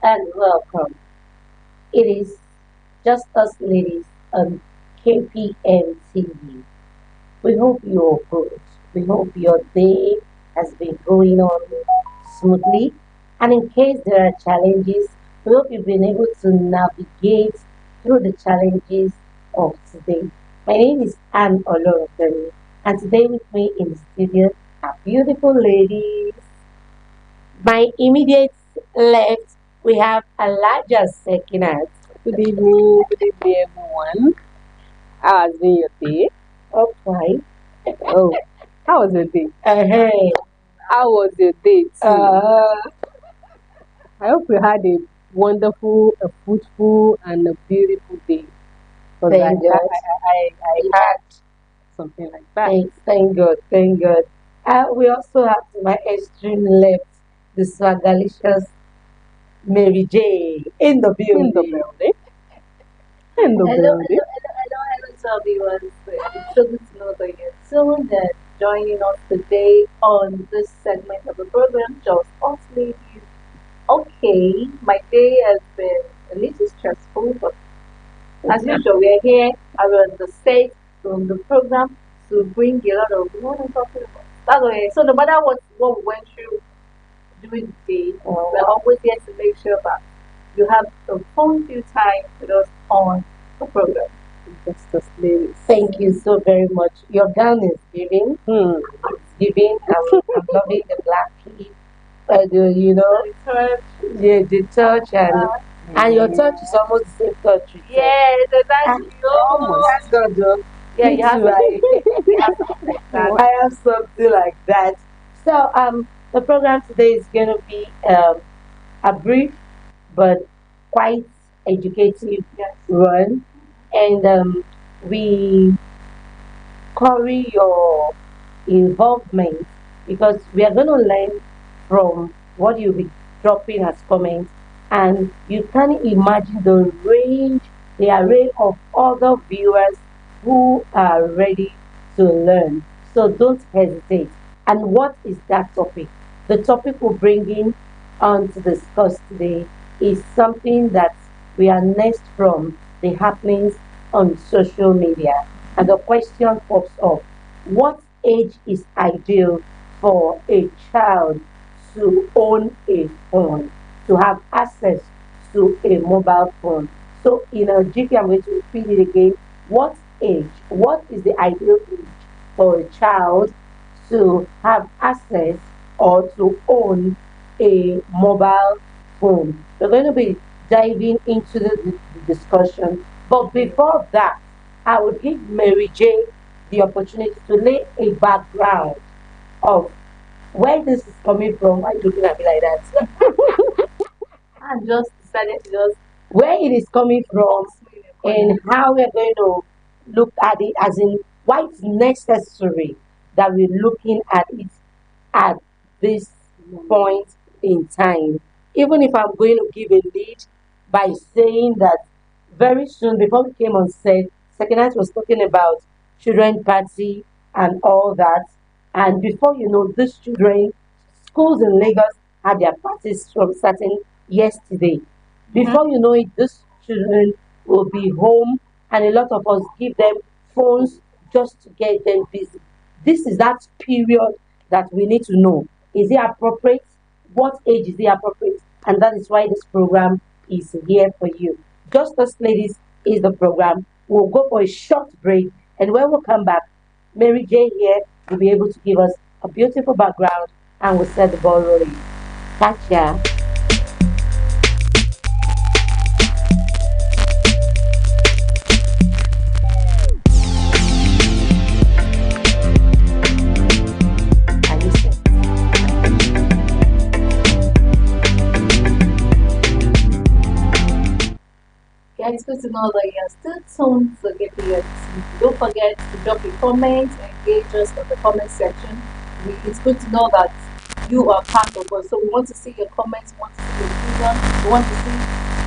and welcome. It is just us ladies on KPM TV. We hope you're good. We hope your day has been going on smoothly. And in case there are challenges, we hope you've been able to navigate through the challenges of today. My name is Anne Olorofemi, and today with me in the studio are beautiful ladies. My immediate left, we have Elijah Sekinat. Good evening, everyone. How has been your day? Okay. Oh, how was your day? Hey. How was your day too? Uh, I hope you had a wonderful, a fruitful, and a beautiful day. Because thank God. I had something like that. Thank God. Thank God. We also have to my extreme left, the swagalicious Mary J in the In the building. building. In the building. Hello to everyone. It's so good to know that you're tuned and joining us today on this segment of the program, Just Us Ladies. Okay, my day has been a little stressful, but as usual, we're here, we're on the set, on the program to bring a lot of what I'm talking about. That's okay. So no matter what we went through during the day, we're always here to make sure that you have a fun-filled time with us on the program. Just us ladies. Thank you so very much. Your gown is giving. It's giving. I'm loving the black key. You know, the touch and your touch is almost the same touch. With Yes, exactly. Almost. Thank God, though. Yeah, Me you have too. you have something like that. I have something like that. So, the program today is going to be a brief but quite educative one, and we query your involvement because we are going to learn from what you'll be dropping as comments, and you can imagine the array of other viewers who are ready to learn. So don't hesitate. And what is that topic? The topic we're bringing on to discuss today is something that we are next from the happenings on social media. And the question pops up: what age is ideal for a child to own a phone, to have access to a mobile phone? So, in a jiffy, I'm going to repeat it again. What is the ideal age for a child to have access or to own a mobile phone? We're going to be diving into the discussion. But before that, I would give Mary J the opportunity to lay a background of where this is coming from. Why are you looking at me like that? I just decided to just Where it is coming from and how we're going to look at it, as in why it's necessary that we're looking at it at this point in time. Even if I'm going to give a lead by saying that very soon, before we came on set, Second Night was talking about children party and all that. And before you know, these children, schools in Lagos had their parties from starting yesterday. Before you know it, these children will be home, and a lot of us give them phones just to get them busy. This is that period that we need to know. Is it appropriate? What age is it appropriate? And that is why this program is here for you. Just Us Ladies is the program. We'll go for a short break, and when we come back, Mary J here will be able to give us a beautiful background and we'll set the ball rolling. Gotcha. And listen. Yeah, it's good to know that you're still tuned to get the Don't forget to drop your comments, engage us on the comment section. It's good to know that you are part of us. So we want to see your comments, we want to see your opinion, we want to see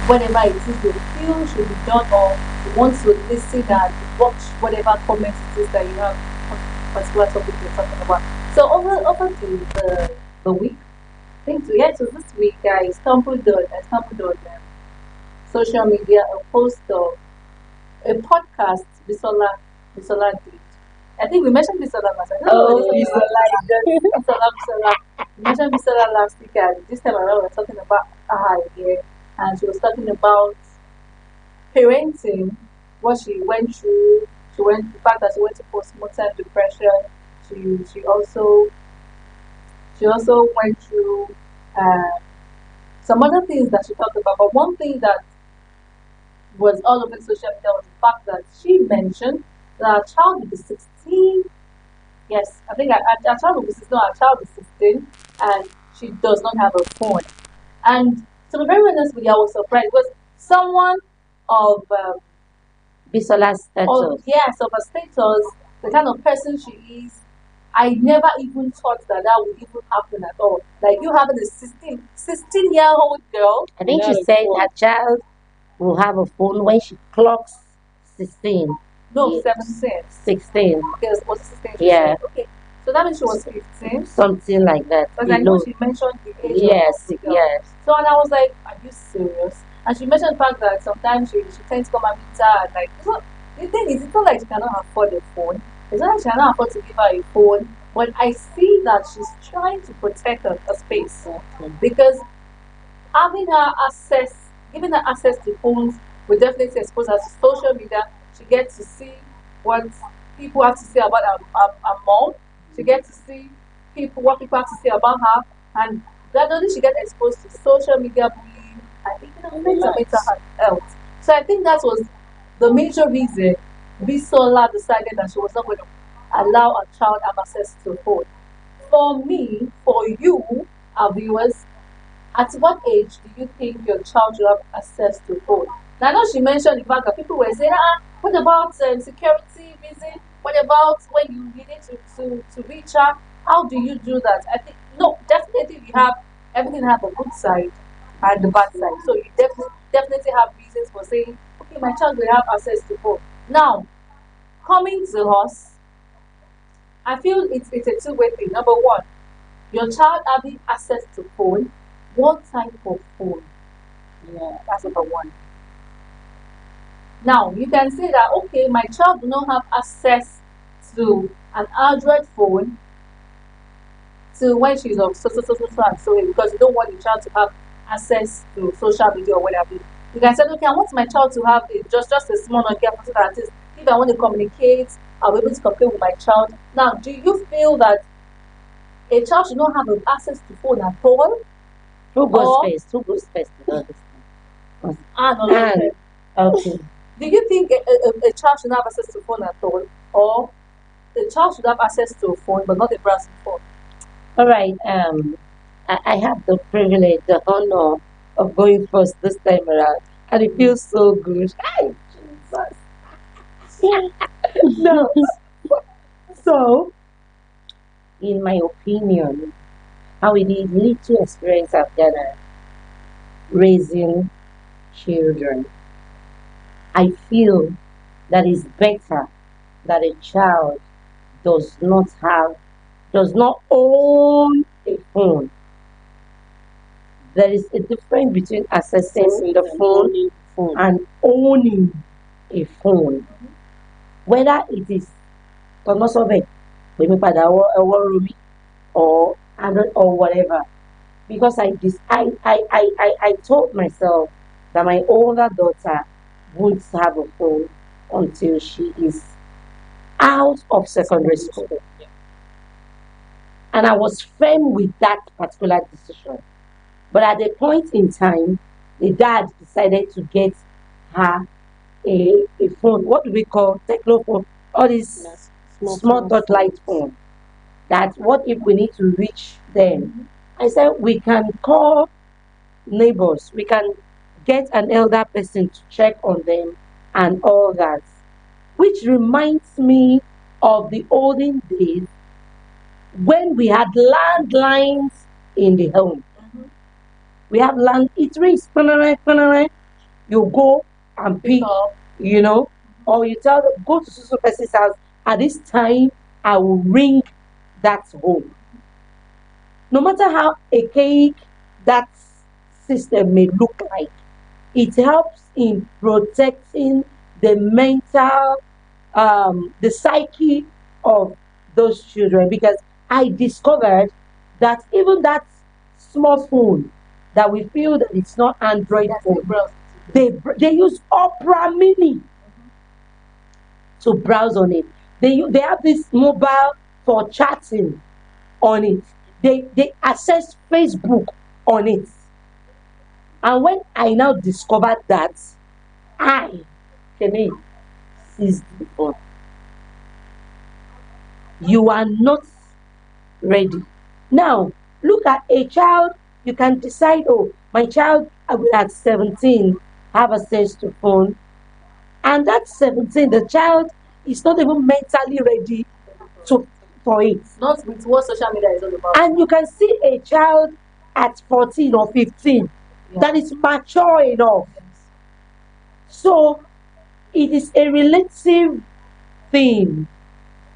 whatever it is you feel should be done, or we want to listen and watch whatever comments it is that you have on particular topic you're talking about. So over the week, think so. Yes, so this week I stumbled on social media a post of a podcast Bisola did. I think we mentioned Bisola last. I don't know whether Oh, talking you about like that. Bisola. We mentioned Bisola last week, and this time around we're talking about her again, and she was talking about parenting, what she went through. She went the fact that she went to postmortem depression. She also went through uh, some other things that she talked about. But one thing that was all over social media was the fact that she mentioned that her child will be 16. Yes, I think our child will be 16. No, our child is 16 and she does not have a phone. And to be very honest with you, I was surprised because someone of Bisola's status. yes, of her status, the kind of person she is, I never even thought that that would even happen at all. Like you having a 16-year-old girl, I think she said her child will have a phone when she clocks 16. no, Ye- 17. 16. Okay, it was 16 she Yeah, said. Okay, so that means she was 15. something like that. Because I know Below. she mentioned the age Yes, of the girl. yes. So and I was like, are you serious? And she mentioned the fact that sometimes she tends to come and meet her and like so the thing is it's not like she cannot afford a phone. It's not like she cannot afford to give her a phone. But I see that she's trying to protect her space. Because having her access, giving her access to phones will definitely expose her to social media. She gets to see what people have to say about her mom. She gets to see what people have to say about her, and gradually she gets exposed to social media bullying and even affects her mental health. So I think that was the major reason Bisola decided that she was not going to allow a child have access to a phone. For me, for you, our viewers, at what age do you think your child should have access to phone? Now, I know she mentioned the fact that people were saying, what about security reason? What about when you need to reach out? How do you do that? I think, no, definitely we have, everything have a good side and the bad side. So you definitely have reasons for saying, okay, my child will have access to phone. Now, coming to us, I feel it's a two-way thing. Number one, your child having access to phone, what type of phone? Yeah, that's number one. Now you can say that okay, my child do not have access to an Android phone till when she's of so and so because you don't want the child to have access to social media or whatever. You can say, okay, I want my child to have just a small Nokia phone so that at least if I want to communicate, I'll be able to communicate with my child. Now, do you feel that a child should not have access to phone at all? Who goes Or first? Who goes first in all this thing? no, And okay. do you think a child should have access to phone at all, or a child should have access to a phone but not a browsing phone? All right. I have the privilege, the honor of going first this time around, and it feels so good. Ay, Jesus. No. So, in my opinion, how it is little experience I've gathered raising children, I feel that it's better that a child does not have, does not own a phone. There is a difference between accessing the phone and owning a phone. Whether it is Tonosobe, or Android or whatever. Because I told myself that my older daughter won't have a phone until she is out of secondary school. And I was firm with that particular decision. But at a point in time, the dad decided to get her a phone. What do we call techno phone? All these small touch light phone. That what if we need to reach them? I said we can call neighbors. We can get an elder person to check on them and all that. Which reminds me of the olden days when we had landlines in the home. We have land, it rings, you go and pick, you know, or you tell them, go to Susu person's house. At this time, I will ring that home. No matter how archaic that system may look like, it helps in protecting the mental, the psyche of those children. Because I discovered that even that small phone that we feel that it's not Android phone, they use Opera Mini to browse on it. They have this mobile for chatting on it. They access Facebook on it. And when I now discovered that, I Kene seized the phone. You are not ready. Now, look at a child, you can decide, oh, my child will at 17 have access to phone. And that 17, the child is not even mentally ready to for it. Not with what social media is all about. And you can see a child at 14 or 15 that is mature enough. So it is a relative thing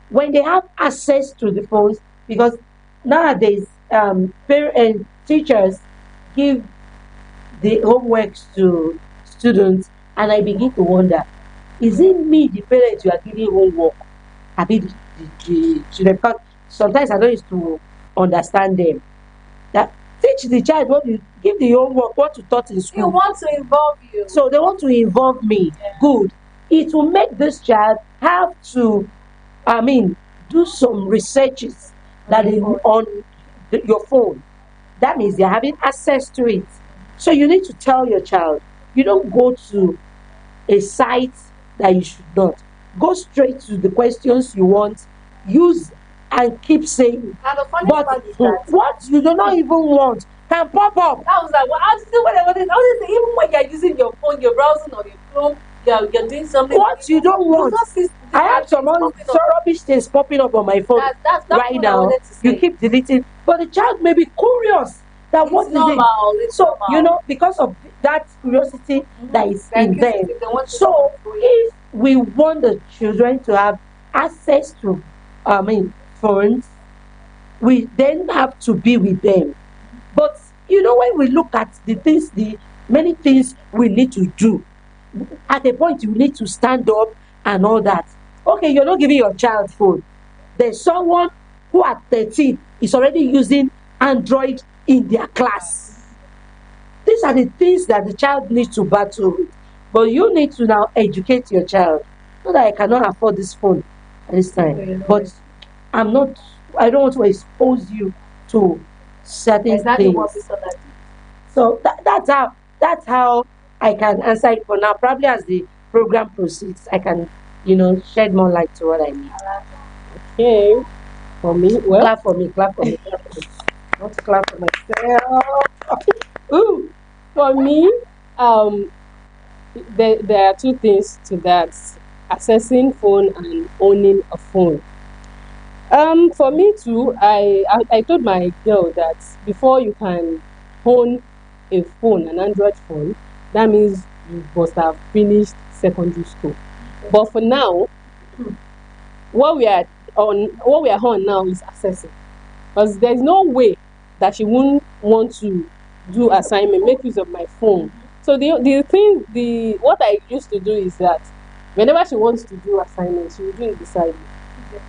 when they have access to the phones, because nowadays parents, teachers give the homeworks to students, and I begin to wonder, is it me, the parents, you are giving homework? I mean, the children, because sometimes I don't used to understand them. That teach the child what you give the homework, what you taught in You school. want to involve you. So they want to involve me. Good. It will make this child have to, do some researches that is on your phone. That means they're having access to it. So you need to tell your child, you don't go to a site that you should not. Go straight to the questions you want. Use and keep saying. And the funny But part is that what you do not even want can pop up. I was like, well, I still what I wanted. Honestly, even when you're using your phone, you're browsing on your phone, you're doing something. What you don't want. I have some rubbish things popping up on my phone That's right what I now. wanted to say. You keep deleting, but the child may be curious that what is normal. it. It's So normal. because of that curiosity that is in them. If they want to So if we want the children to have access to, phones, we then have to be with them. But when we look at the many things we need to do, at a point you need to stand up and all that. Okay, you're not giving your child phone. There's someone who at 13 is already using Android in their class. These are the things that the child needs to battle with. But you need to now educate your child. Not that I cannot afford this phone at this time. But I don't want to expose you to certain things. So that's how I can answer it for now. Probably as the program proceeds, I can, shed more light to what I mean. Okay. For me, well, Clap for me, clap for me, clap for me. Not clap for myself. ooh, for me, um, there are two things to that: accessing phone and owning a phone. For me too, I told my girl that before you can own a phone, an Android phone, that means you must have finished secondary school. But for now, what we are on now is accessing, because there's no way that she won't want to do assignment, make use of my phone. So the thing, the what I used to do is that whenever she wants to do assignment, she will do it beside me.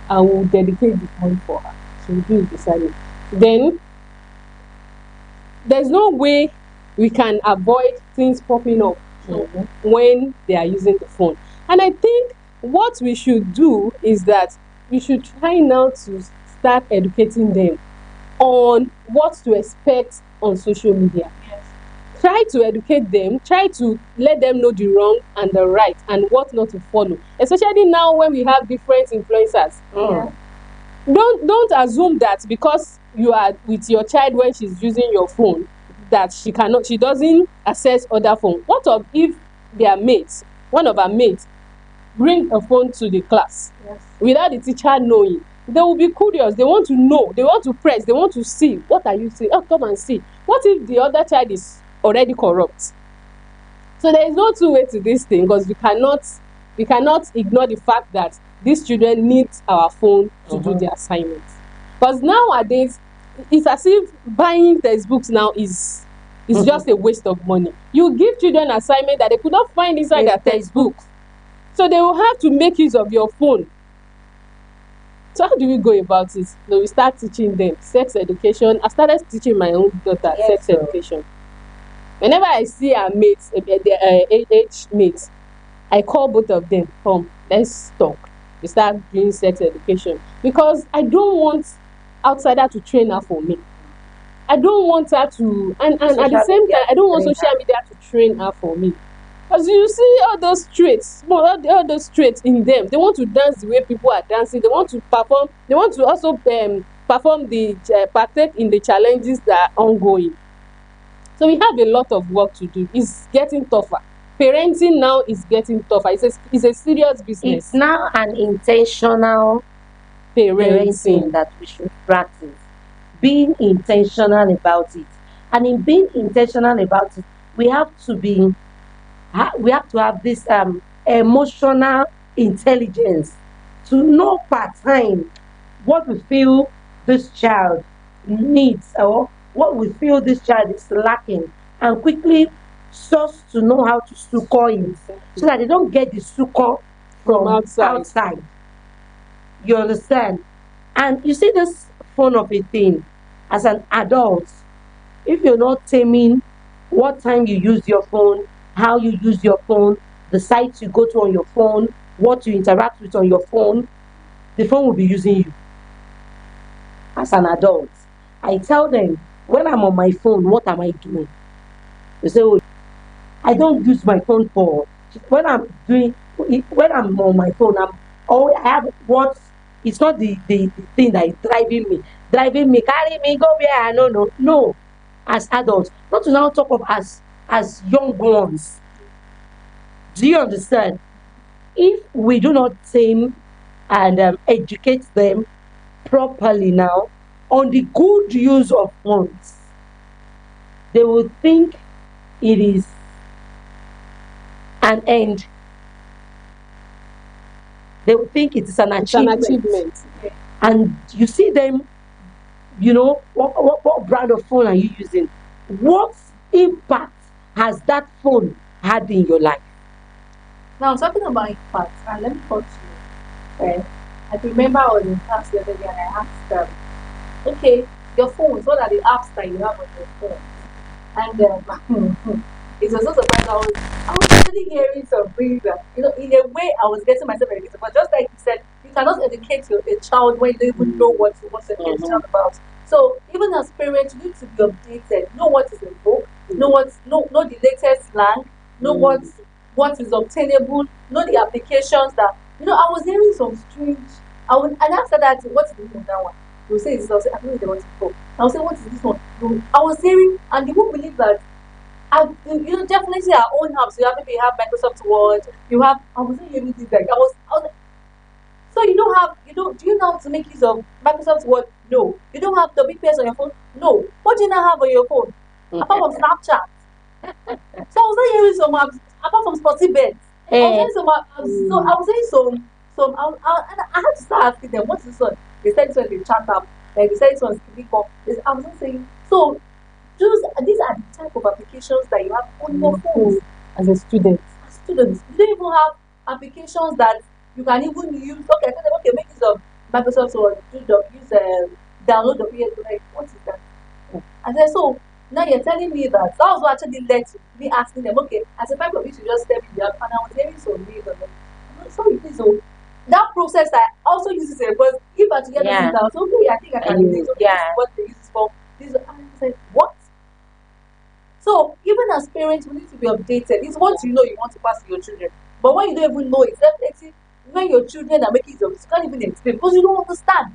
I will dedicate the time for her. She will do it beside me. Then there's no way we can avoid things popping up when they are using the phone. And I think what we should do is that we should try now to start educating them on what to expect on social media. Try to educate them, try to let them know the wrong and the right and what not to follow. Especially now when we have different influencers. Don't assume that because you are with your child when she's using your phone that she doesn't access other phone. What of if their mates, one of her mates, bring a phone to the class without the teacher knowing? They will be curious. They want to know. They want to press. They want to see. What are you saying? Oh, come and see. What if the other child is already corrupt? So there is no two way to this thing, because we cannot ignore the fact that these children need our phone to do their assignments. Because nowadays, it's as if buying textbooks now is just a waste of money. You give children assignment that they could not find inside Yes, their textbook. textbooks, so they will have to make use of your phone. So how do we go about it? No, we start teaching them sex education. I started teaching my own daughter Yes, sex so education. Whenever I see her mates, their age mates, I call both of them, come, let's talk. We start doing sex education because I don't want outsider to train her for me. I don't want her to, and at the social same media time, I don't want social trainer. media to train her for me. Because you see all those traits, all those traits in them. They want to dance the way people are dancing. They want to perform. They want to also perform partake in the challenges that are ongoing. So we have a lot of work to do. It's getting tougher. Parenting now is getting tougher. It's a serious It's business. now an intentional parenting Parenting. that we should practice. Being intentional about it. And in being intentional about it, we have to be we have to have this emotional intelligence to know part time what we feel this child needs or what we feel this child is lacking and quickly source to know how to succor it so Exactly. that they don't get the succor From from outside. outside. You understand? And you see this phone of a thing as an adult, if you're not taming what time you use your phone, how you use your phone, the sites you go to on your phone, what you interact with on your phone, the phone will be using you as an adult. I tell them, when I'm on my phone, what am I doing? They say, oh, I don't use my phone for when I'm doing when I'm on my phone, I have what it's not the thing that is driving me, carry me, go where I don't know. No, as adults, not to now talk of as young ones. Do you understand? If we do not tame and educate them properly now on the good use of phones, they will think it is an end. They will think it is an It's an achievement. achievement. And you see them, what brand of phone are you using? What impact has that phone had in your life? Now, talking about impact, and let me talk to you. I can remember I was in class the other day and I asked them, okay, your phones, what are the apps that you have on your phone? And it was so surprising. I was actually hearing some things that, in a way, I was getting myself educated. But just like you said, you cannot educate a child when you don't even know what you want to educate the Mhm. child about. So even as parents, you need to be updated. Know what is in vogue. Know the latest slang. Know Mm. what is obtainable. Know the applications that I was hearing some strange. And after that, what is the name of that one? They'll say this. I'll say I don't know what it's called. I'll say what is this one? I was hearing, and you won't believe that definitely our own apps. Maybe you have Microsoft Word. You have. I wasn't hearing this like I was like, so you don't have do you know how to make use of Microsoft Word? No. You don't have WPS on your phone? No. What do you now have on your phone? Apart from Snapchat. So I was not hearing some apps apart from Sporty Bets. I was Eh, hearing some apps. So I Mm. was hearing and I had to start asking them, what is this one? They said this one is the chat app. Like they said this one is Kibiko. I was not saying so these are the type of applications that you have on your Your phones phone as a student. as students. You don't even have applications that you can even use. Okay, I tell them, okay, make use of Microsoft Word, download the PDF. Like, what is that? I said, so now you're telling me that was what actually led to me asking them, okay, as a member of you to just tell me the app, and I was hearing some news of them. I'm like, sorry, please, oh, that process I also use it because if I to get those yeah, things out, so okay, I think I can relate. Okay, this is yeah, what they use this for. This, and I was like, what? So even as parents, we need to be updated. It's what you want to pass to your children. But when you don't even know it, definitely when your children are making it up, you can't even explain because you don't understand.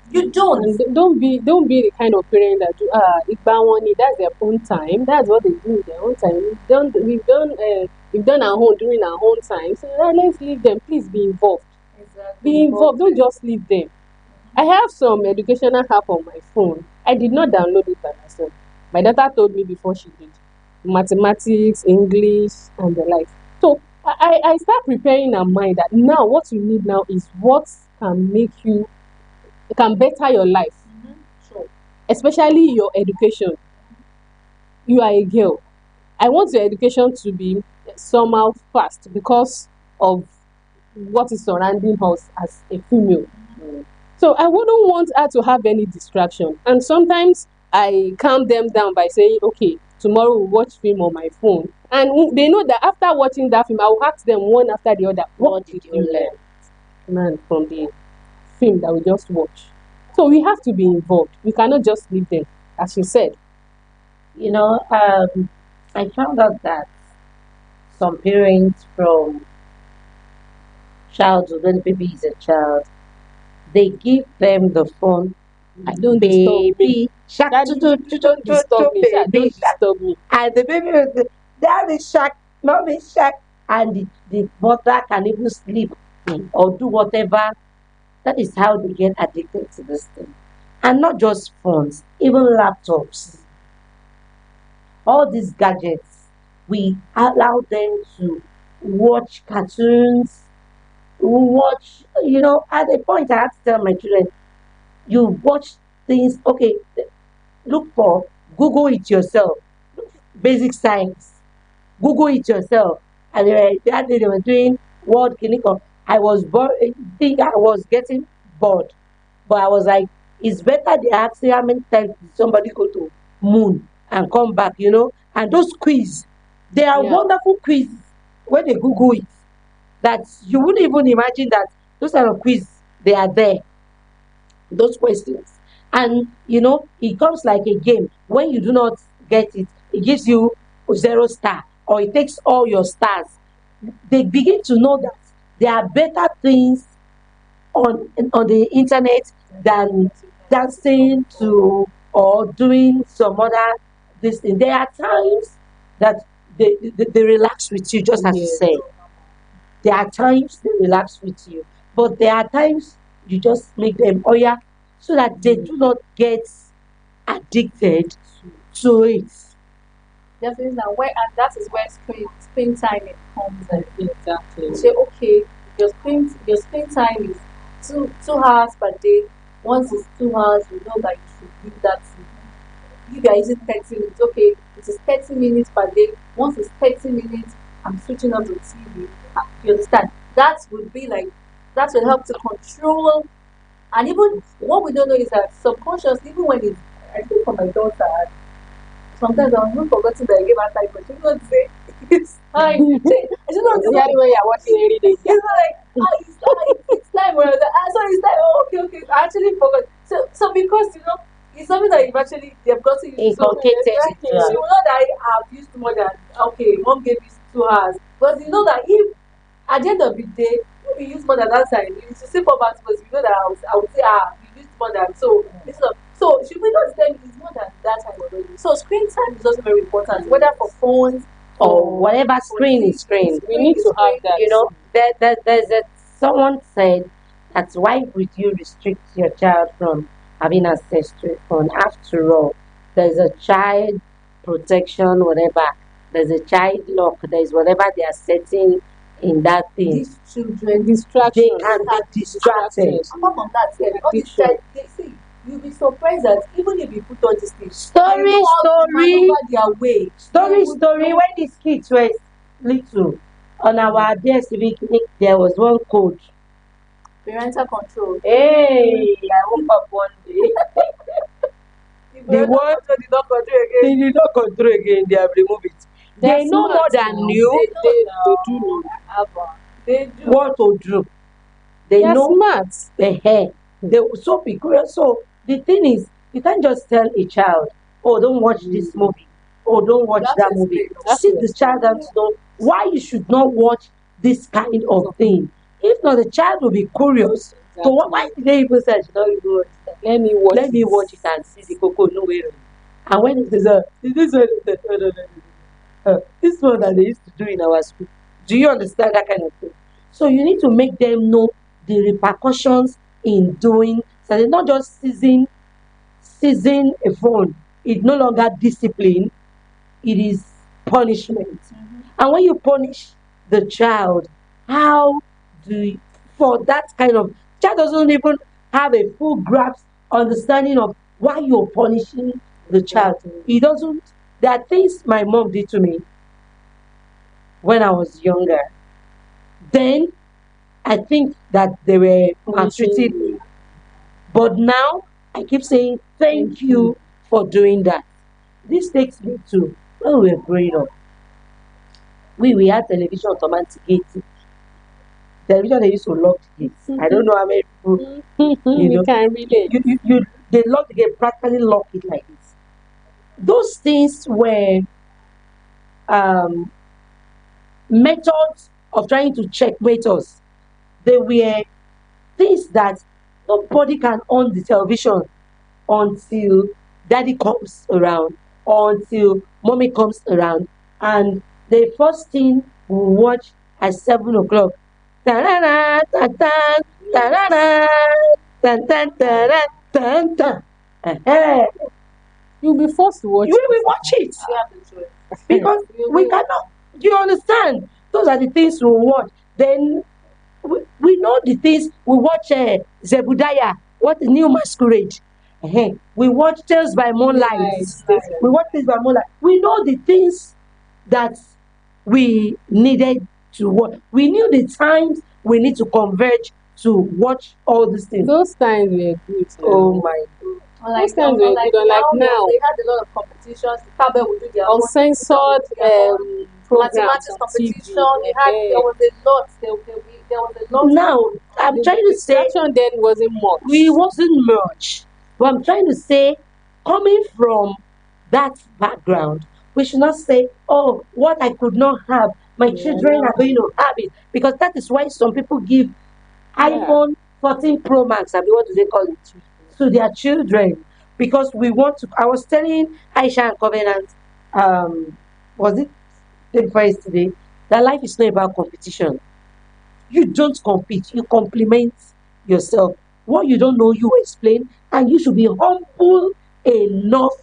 You don't. And don't be the kind of parent that do igba one that's their own time. That's what they do in their own time. We've done our own during our own time. So let's leave them. Please be involved. Exactly. Be involved. Don't Involvement. just leave them. I have some educational app on my phone. I did not download it by myself. My daughter told me before she did. Mathematics, English, and the likes. So I start preparing her mind that now what you need now is what can make you can better your life. Mm-hmm. Sure. especially your education. You are a girl. I want your education to be somehow fast because of what is surrounding us as a female. So I wouldn't want her to have any distraction. And sometimes I calm them down by saying, okay, tomorrow we'll watch film on my phone. And they know that after watching that film, I will ask them one after the other, what did you learn from the film that we just watched? So we have to be involved. We cannot just leave them, as you said. You know, I found out that some parents from childhood, when the baby is a child, they give them the phone. Don't disturb me. Baby shark, Daddy, don't disturb me. Sha, baby don't shark, disturb me. and the baby will say, "Daddy shark, mommy shark," and the mother can even sleep or do whatever. That is how they get addicted to this thing, and not just phones, even laptops. All these gadgets, we allow them to watch cartoons, watch, at a point I have to tell my children, you watch things, okay, look for, Google it yourself, basic science, Google it yourself. And that day they were doing World Clinical. I was bored, I think I was getting bored. But I was like, it's better they ask how many times did somebody go to moon and come back, And those quiz, they are Yeah. wonderful quizzes when they Google it. That you wouldn't even imagine that those kind of quiz they are there, those questions. And it comes like a game. When you do not get it, it gives you 0 star, or it takes all your stars. They begin to know that there are better things on the internet than dancing to or doing some other this thing. There are times that they relax with you, just as you Yes. say. There are times they relax with you, but there are times you just make them, oh yeah, so that they do not get addicted to it. Definitely now where and that is where screen time comes in. Exactly. You say, okay, your screen time is two hours per day. Once it's 2 hours, you know that you should give that to. If you are using 30 minutes, okay, it is 30 minutes per day. Once it's 30 minutes, I'm switching on the TV. You understand? That would be like that will help to control. And even what we don't know is that subconsciously, even when it's, I think for my daughter, sometimes I'm even forgetting that I gave her time, but she not say it's time. She not it's not Especially when you're watching every day. it's not like it's time. Where I was like, so it's time. Oh, okay, okay. I actually forgot. So because it's something that they've gotten used to. So Inculcated exactly, into she will know that I've used more than okay. Mom gave me 2 hours, but you know that if at the end of the day, if you use more than that time, you still fall back because you know that I would say, you used more than so. So should we not tell it's more than that time already? So screen time is also very important, whether for phones or or whatever, screen is screen. We need to have that. There's someone said that why would you restrict your child from having access to a phone? After all, there's a child protection, whatever. There's a child lock. There's whatever they are setting in that thing. these children, They Distraction. can be distracted. apart from that, all these Addiction. child, they see, you'll be surprised that even if you put on this thing, Story, you know how to story, maneuver their way. story, You would story. know. When these kids were little, on our DSTV clinic, there was one code. Parental control. Hey, I woke up one day. If The parental one control did not control they again, did not control again, they have removed it. They're They know more smart than now. you They do know. they do. what to do. They They're know smart. the hair. They will so be curious. So the thing is, you can't just tell a child, oh, don't watch this movie. Oh, don't watch You have that to movie. explain. That's Sit what the child down to know why you should not watch this kind of thing. If not, the child will be curious. So why did they even say I should not even watch that? Let me watch Let me watch it and see the cocoa no way. And when it is this one, no, no, no, no, this one that they used to do in our school. Do you understand that kind of thing? So you need to make them know the repercussions in doing so they're not just seizing a phone. It's no longer discipline, it is punishment. And when you punish the child, how do for that kind of child doesn't even have a full grasp understanding of Why you're punishing the child? Exactly. He doesn't. There are things my mom did to me when I was younger. Then I think that they were Punishing maltreating me. you. But now I keep saying Thank thank you. you for doing that. This takes me to when we were growing up. We had television automatic gates. Television they used to lock the gates. I don't know how many people, you We know, can relate. they lock the gate, practically lock it like this. Those things were um, methods of trying to checkmate us. They were things that nobody can on the television until daddy comes around or until mommy comes around. And the first thing we watch at 7 o'clock. Ta-da-da, ta-tan, ta-da-da, tan, tan, ta-da, tan, tan. Eh-heh. You'll be forced to watch You it. will watch it You have the choice. because You we will. cannot. Do you understand? Those are the things we watch. Then we know the things we watch. Zebudaya, what new masquerade. We watch Tales by Moonlight. Moonlight, Stays by We watch Tales by Moonlight. We know the things that we needed to watch. We knew the times we need to converge to watch all these things. Those times were good Oh now. my God. Those times were Unlike good, unlike now, now. they had a lot of competitions. The Kabe would do their own, Uncensored their own programs mathematics on competition. TV. There was a lot. There was a lot. Now, I'm trying The to say distraction then wasn't we much. wasn't much. But I'm trying to say, coming from that background, we should not say, oh, what I could not have, my Yeah, children now. are going to have it. Because that is why some people give Yeah. iPhone 14 Pro Max, I mean, what do they call it, to their children. Because we want to, I was telling Aisha and Covenant, was it day before yesterday, that life is not about competition. You don't compete, you complement yourself. What you don't know, you explain, and you should be humble enough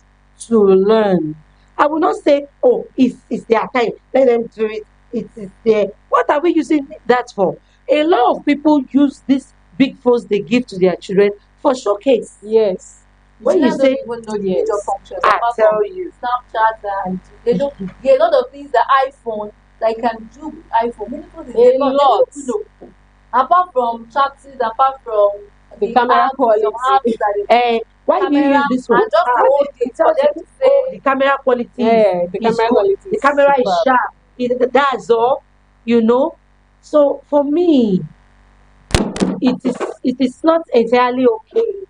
to learn. I will not say, oh, it's their time, let them do it. It is there. What are we using that for? A lot of people use these big phones they give to their children for showcase. Yes. The When you children don't say, even know the major Yes. functions I apart from tell you, Snapchat and they don't. There are a lot of things that iPhone that you can do with iPhone. Many people A they don't. They lot. don't even know. Apart from chatting, apart from The the camera apps, some quality. apps that they eh, why do you camera use this one? and just to Ah, hold it it for tells them you, to oh, say the camera quality Yeah, the is camera good. quality The is camera is superb. sharp. That's all, you know. So for me, it is not entirely okay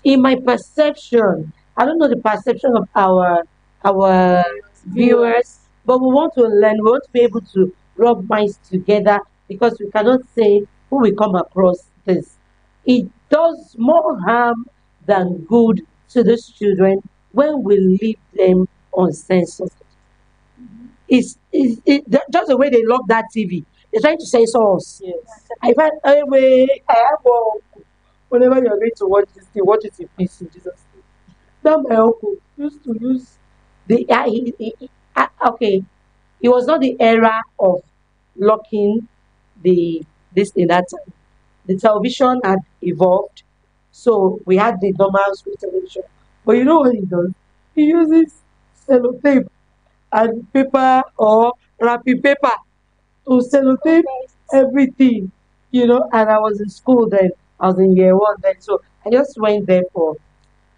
in my perception. I don't know the perception of our viewers, Viewers. but we want to learn. We want to be able to rub minds together because we cannot say who we come across this. It does more harm than good to these children when we leave them uncensored. Just the way they lock that TV. They're trying to censor us. Yes. I find anyway, I have whenever you're going to watch this thing, watch it in peace in Jesus' name. That my uncle used to use okay. It was not the era of locking the this in that time. The television had evolved, so we had the normal school television. But you know what he does? He uses sellotape and paper or wrapping paper to sellotape Perfect. everything, and I was in school then. I was in year one then. So I just went there for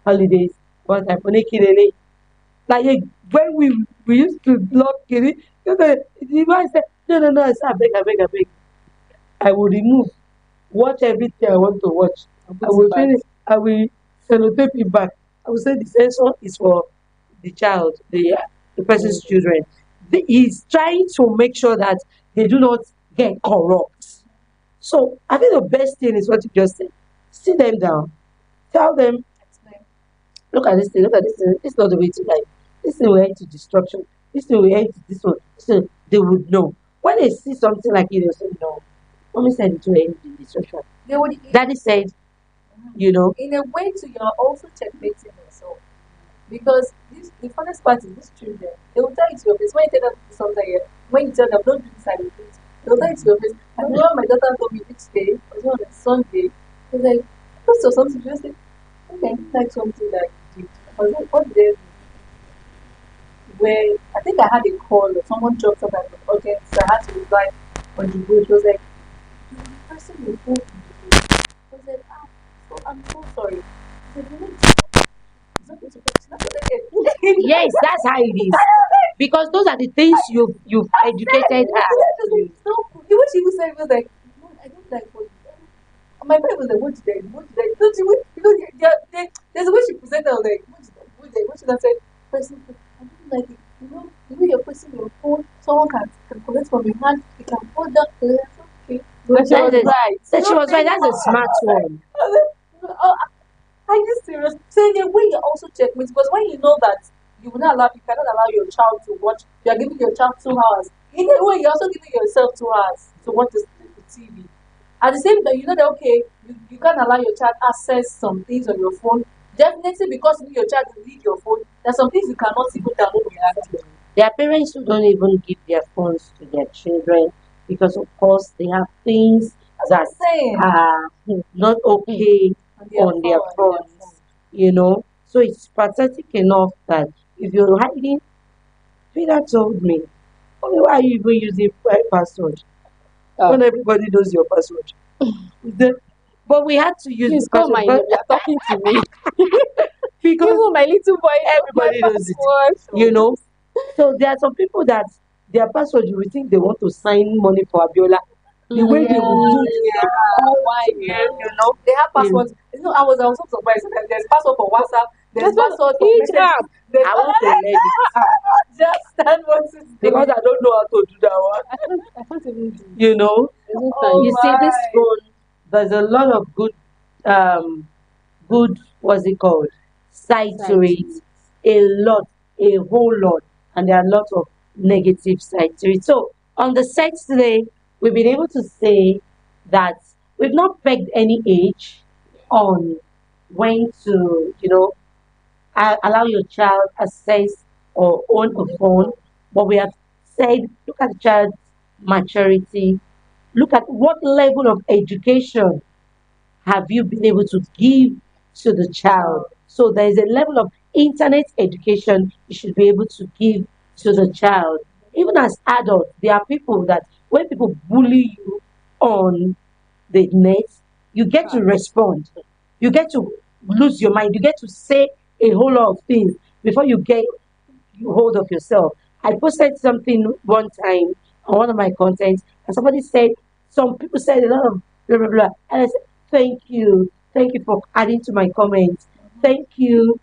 holidays. But I put it like when we used to lock it, the guy said, no, no, no, I said, I beg, I beg, I beg. I will remove, watch everything I want to watch. I'll I put it will back. finish, I will sellotape it back. I will say the sensor is for the child, the person's Mm. children. He's trying to make sure that they do not get corrupt. So I think the best thing is what you just said. Sit them down, tell them, explain. look at this thing, look at this thing. This is not the way to life. This thing will end to destruction. This thing will end to this one. So they would know. When they see something like it, they'll say, no. Mommy said it will end in destruction. They would Daddy said, you know, in a way to you're also checkmating yourself. Because the funniest part is these children, they will tell it to your face. When you tell them to do something, when you tell them don't do this, I will do it. They'll tell it to your face. I remember my daughter told me which day, was it on a Sunday? She was like, post or something, she just said, Okay, like something that you did. I was like, what did where I think I had a call or someone dropped up at the audience, so I had to reply on the board. She was like, "You're pressing your phone in the board." I was like, ah, so I'm so sorry. She said, "You need to it's not going to press. It's not going to get." Yes, that's how it is. Because those are the things you've I said, educated her yeah, just like, to. no. The way she even said it was like, no, I don't like what you my friend was like, what did I do? What did I do? Don't you, because there's a way she presented, I was like, what should I say? Person, I don't like it. The way you're pressing your phone, someone can collect from your hand, you can hold that okay. And she That was is right. that she was right. Nothing That's a more. smart one. I was like, oh, are you serious? So in a way, you're also checkmate because when you know that you cannot allow your child to watch, you are giving your child 2 hours. In a way, you're also giving yourself 2 hours to watch the TV. At the same time, you know that okay, you can't allow your child access some things on your phone. Definitely because you know your child will need your phone. There's some things you cannot even download on your phone. There are parents who don't even give their phones to their children because, of course, they have things That's what that I'm saying. are not okay On their on their phone. phones, So it's pathetic enough that if you're hiding, Peter told me, "Mommy, why are you even using password Ah, when everybody knows your password?" The- but we had to use the please call password my because, name. You're talking to me. because Even my little boy knows my everybody knows it, password. you know. So there are some people that their password you will think they want to sign money for Abiola. The way they will do Yeah, it, all why to him, not? They have in passwords. I was so surprised. There's password for WhatsApp. There's That's what password for each messages. app. There's I want to learn it just stand what it's because doing. I don't know how to do that one. I can't even do it. You know, There's no Oh time. you see, this my! phone, there's a lot of good, what's it called, side to Side to it, it. a lot, a whole lot, and there are lots of negative side to it. So on the sides today, we've been able to say that we've not pegged any age on when to, allow your child access or own a phone, but we have said, look at the child's maturity, look at what level of education have you been able to give to the child? So there is a level of internet education you should be able to give to the child. Even as adults, there are people that when people bully you on the net, you get to respond. You get to lose your mind. You get to say a whole lot of things before you hold of yourself. I posted something one time on one of my contents, and somebody said, some people said a lot of blah blah blah, and I said, thank you for adding to my comments, thank you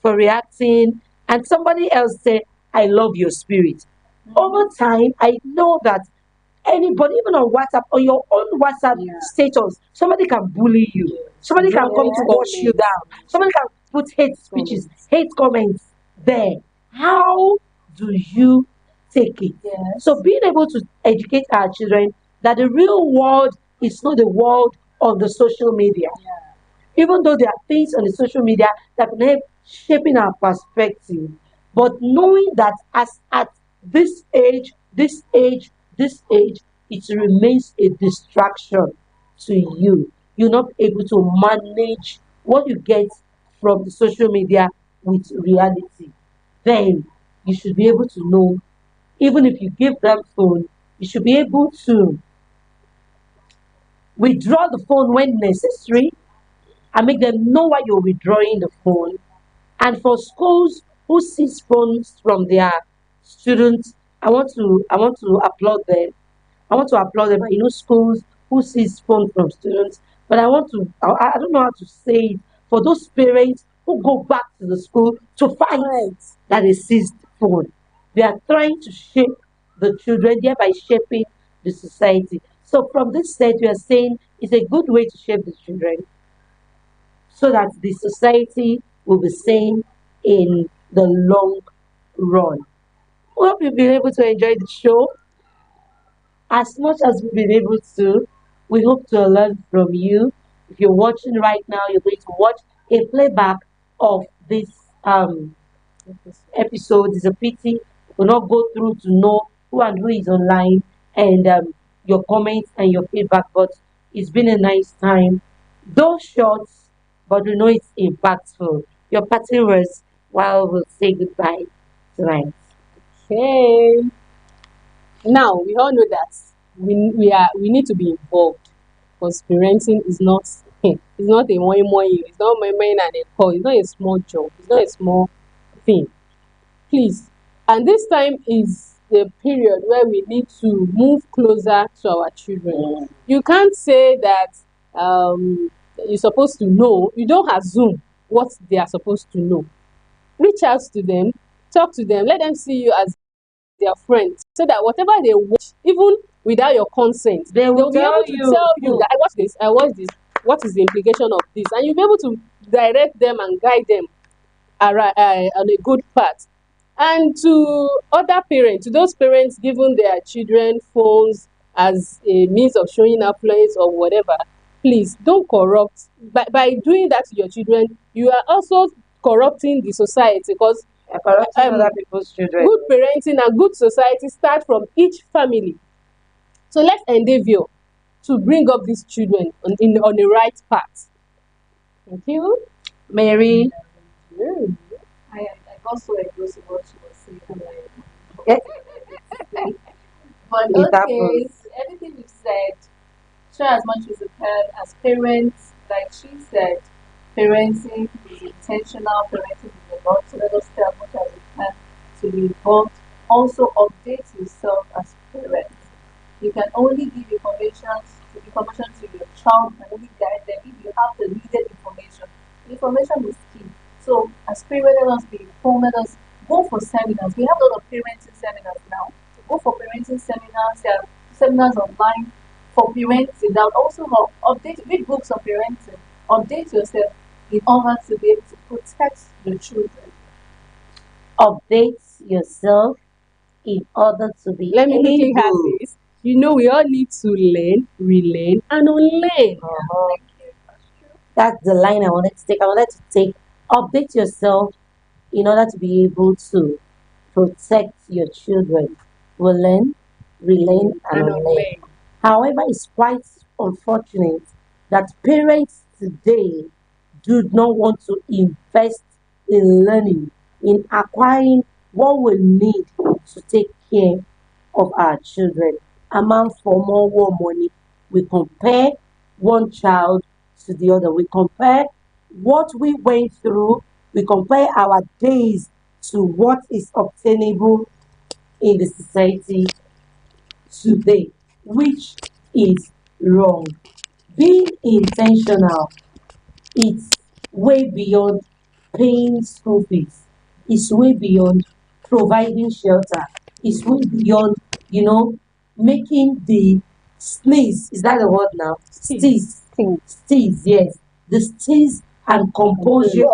for reacting, and somebody else said, I love your spirit. Over time, I know that anybody, even on WhatsApp, on your own WhatsApp status, somebody can bully you. Somebody can Drop come hate to Yeah. wash you comments. down. Somebody can put hate speeches, Comments. hate comments there. How do you take it? Yes. So being able to educate our children that the real world is not the world of the social media, even though there are things on the social media that can help shaping our perspective, but knowing that as at this age, it remains a distraction to you. You're not able to manage what you get from the social media with reality. Then you should be able to know, even if you give them phone, you should be able to withdraw the phone when necessary and make them know why you're withdrawing the phone. And for schools who seize phones from their students, I want to applaud them. I want to applaud them. You know, schools who seize phones from students, but I don't know how to say it for those parents who go back to the school to fight Right. that they seized phone. They are trying to shape the children, thereby shaping the society. So from this side, we are saying it's a good way to shape the children so that the society will be sane in the long run. We hope you've been able to enjoy the show as much as we've been able to. We hope to learn from you. If you're watching right now, you're going to watch a playback of this episode. It's a pity we will not go through to know who and who is online and your comments and your feedback, but it's been a nice time. Those shots but we know it's impactful. Your parting words while we'll say goodbye tonight. Okay. Now we all know that we need to be involved because parenting is not it's not a one, it's not my and a call, it's not a small job, it's not a small thing. Please. And this time is the period where we need to move closer to our children. You can't say that you're supposed to know, you don't assume what they are supposed to know. Reach out to them, talk to them, let them see you as their friends so that whatever they watch, even without your consent, They will they'll be tell able to you. tell you that I watched this, what is the implication of this? And you'll be able to direct them and guide them on a good path. And to other parents, to those parents giving their children phones as a means of showing affluence or whatever, please don't corrupt. By doing that to your children, you are also corrupting the society because Corrupting other um, people's children. good parenting and good society start from each family. So let's endeavor to bring up these children on the right path. Thank you. Mary, Mm. I also agree with what she was saying. I'm eh, like, but it okay, happens. everything you've said, try as much as you can as parents, like she said, parenting is intentional, parenting is a lot, so let us try as much as we can to be involved. Also update yourself as parents. You can only give information to your child and only guide them if you have the needed information. Information is key. So as parents, let us be informed, let us go for seminars. We have a lot of parenting seminars now. Go for parenting seminars, there are seminars online for parenting that will also help update read books on parenting, update yourself in order to be able to protect your children. Update yourself in order to be Let me quickly add able. this. You know, we all need to learn, relearn, and unlearn. Uh-huh. Thank you. That's true. That's the line I wanted to take. I wanted to take update yourself in order to be able to protect your children. Will learn, relearn, and And unlearn. unlearn. However, it's quite unfortunate that parents today do not want to invest in learning, in acquiring what we need to take care of our children. Amount for more money. We compare one child to the other. We compare what we went through. We compare our days to what is obtainable in the society today, which is wrong. Being intentional, it's way beyond paying school fees. It's way beyond providing shelter. It's way beyond, you know, making the sneeze, is that the word now? Please, Steeze. please. Steeze, yes. The steeze and composure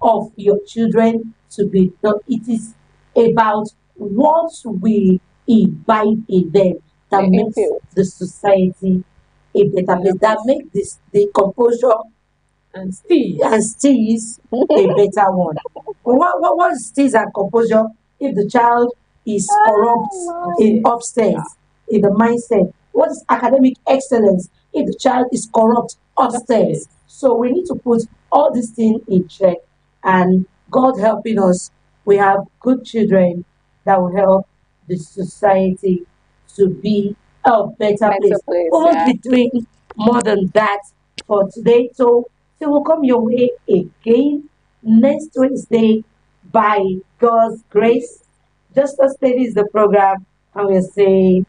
of your children to be done. It is about what we imbibe in them that Thank makes you. the society a better place, that makes this the composure And Steve. and steals a better one. What is steals and composure if the child is corrupt in Upstairs. Yeah. upstairs, in the mindset? What is academic excellence if the child is corrupt Upstairs. upstairs? So we need to put all these things in check, and God helping us, we have good children that will help the society to be a better Better place. place. We must Yeah. be doing more than that for today. So they will come your way again next Wednesday by God's grace. Just as steady is the program, and we're saying